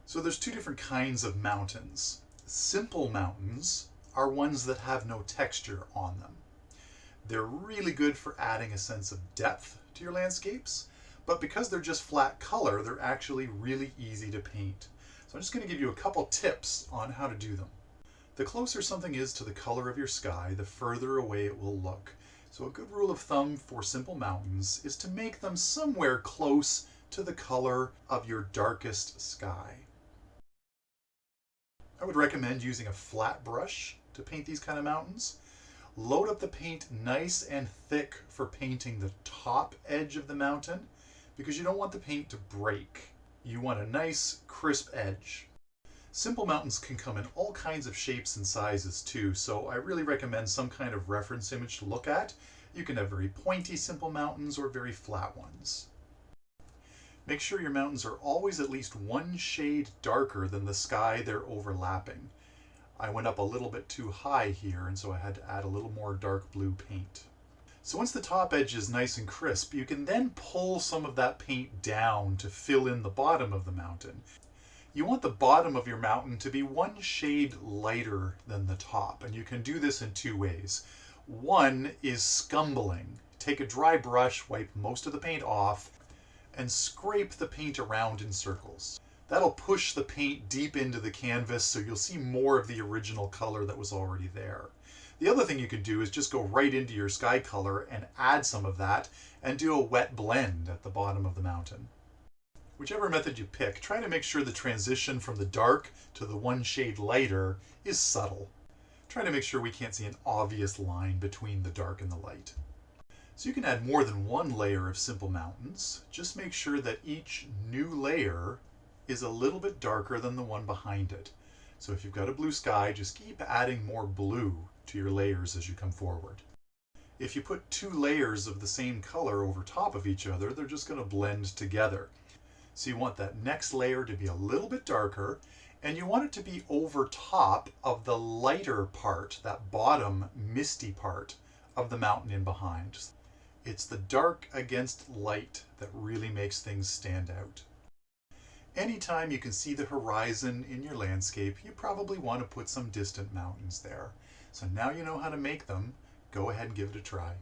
So there's two different kinds of mountains. Simple mountains are ones that have no texture on them. They're really good for adding a sense of depth to your landscapes, but because they're just flat color, they're actually really easy to paint. So I'm just going to give you a couple tips on how to do them. The closer something is to the color of your sky, the further away it will look. So a good rule of thumb for simple mountains is to make them somewhere close to the color of your darkest sky. I would recommend using a flat brush to paint these kind of mountains. Load up the paint nice and thick for painting the top edge of the mountain because you don't want the paint to break. You want a nice crisp edge. Simple mountains can come in all kinds of shapes and sizes too, so I really recommend some kind of reference image to look at. You can have very pointy simple mountains or very flat ones. Make sure your mountains are always at least one shade darker than the sky they're overlapping. I went up a little bit too high here, and so I had to add a little more dark blue paint. So once the top edge is nice and crisp, you can then pull some of that paint down to fill in the bottom of the mountain. You want the bottom of your mountain to be one shade lighter than the top, and you can do this in two ways. One is scumbling. Take a dry brush, wipe most of the paint off, and scrape the paint around in circles. That'll push the paint deep into the canvas so you'll see more of the original color that was already there. The other thing you can do is just go right into your sky color and add some of that and do a wet blend at the bottom of the mountain. Whichever method you pick, try to make sure the transition from the dark to the one shade lighter is subtle. Try to make sure we can't see an obvious line between the dark and the light. So you can add more than one layer of simple mountains. Just make sure that each new layer is a little bit darker than the one behind it. So if you've got a blue sky, just keep adding more blue to your layers as you come forward. If you put two layers of the same color over top of each other, they're just going to blend together. So you want that next layer to be a little bit darker, and you want it to be over top of the lighter part, that bottom misty part of the mountain in behind. It's the dark against light that really makes things stand out. Anytime you can see the horizon in your landscape, you probably want to put some distant mountains there. So now you know how to make them. Go ahead and give it a try.